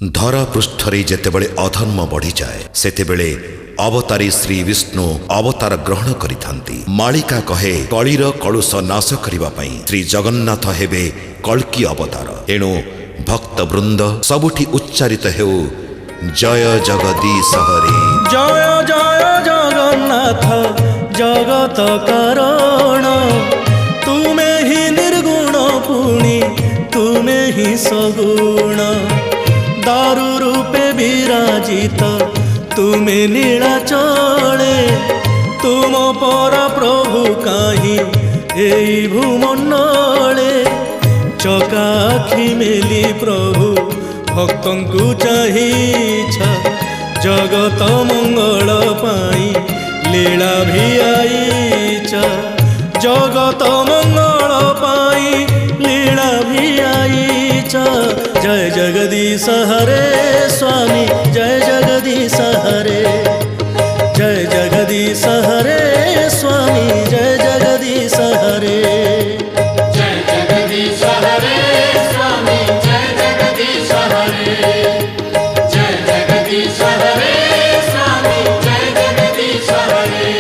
ଧରା ପୃଷ୍ଠରେ ଯେତେବେଳେ ଅଧର୍ମ ବଢ଼ିଯାଏ ସେତେବେଳେ ଅବତାରୀ ଶ୍ରୀ ବିଷ୍ଣୁ ଅବତାର ଗ୍ରହଣ କରିଥାନ୍ତି। ମାଳିକା କହେ କଳିର କଳୁଷ ନାଶ କରିବା ପାଇଁ ଶ୍ରୀ ଜଗନ୍ନାଥ ହେବେ କଳ୍କି ଅବତାର। ଏଣୁ ଭକ୍ତବୃନ୍ଦ ସବୁଠି ଉଚ୍ଚାରିତ ହେଉ ଜୟ ଜଗଦୀଶ ହରେ। ଜୟ ଜୟ ଜଗନ୍ନାଥ ଜଗତ କାରଣ, ତୁମେ ହିଁ ନିର୍ଗୁଣ ପୁଣି ତୁମେ ହିଁ ସଗୁଣ। ଦାରୁ ରୂପେ ବିରାଜିତ ତୁମେ ନୀଳାଚଳେ, ତୁମ ପର ପ୍ରଭୁ କାହିଁ ଏଇ ଭୂମଣ୍ଡଳେ। ଚକା ଆଖି ମେଲି ପ୍ରଭୁ ଭକ୍ତଙ୍କୁ ଚାହିଁଛ, ଜଗତ ମଙ୍ଗଳ ପାଇଁ ଲୀଳା ଭିଆଇଛ। ଜଗତ ମଙ୍ଗଳ ପାଇଁ ଲୀଳା ଭିଆଇଛ। ଜୟ ଜଗଦୀଶ ହରେ ସ୍ୱାମୀ ଜୟ ଜଗଦୀଶ ହରେ। ଜୟ ଜଗଦୀଶ ହରେ ସ୍ୱାମୀ ଜୟ ଜଗଦୀଶ ହରେ। जय जगदीश हरे स्वामी जय जगदीश हरे। जय जगदीश हरे स्वामी जय जगदीश हरे।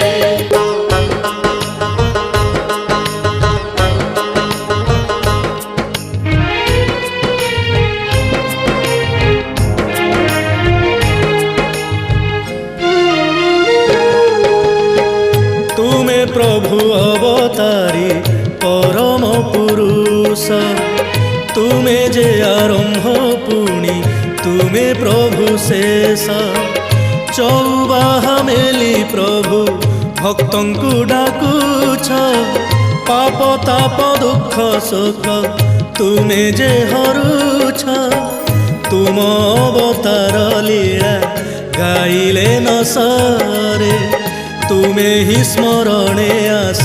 ତୁମେ ପ୍ରଭୁ ଅବତାରୀ ପରମ ପୁରୁଷ, ତୁମେ ଯେ ଆରମ୍ଭ ପୁଣି ତୁମେ ପ୍ରଭୁ ଶେଷ। ଚଉବାହା ମେଲି ପ୍ରଭୁ ଭକ୍ତଙ୍କୁ ଡାକୁଛ, ପାପ ତାପ ଦୁଃଖ ସୁଖ ତୁମେ ଯେ ହରୁଛ। ତୁମ ଅବତାର ଲୀଳା ଗାଇଲେ ନ ସରେ, ତୁମେ ହିଁ ସ୍ମରଣେ ଆସ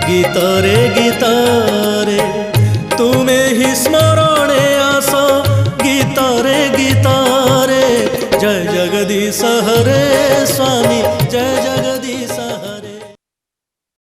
ଗୀତରେ ଗୀତରେ। ତୁମେ ହିଁ ସ୍ମରଣେ ଆସ ଗୀତରେ ଗୀତରେ। ଜୟ ଜଗଦୀଶ ହରେ ସ୍ୱାମୀ ଜୟ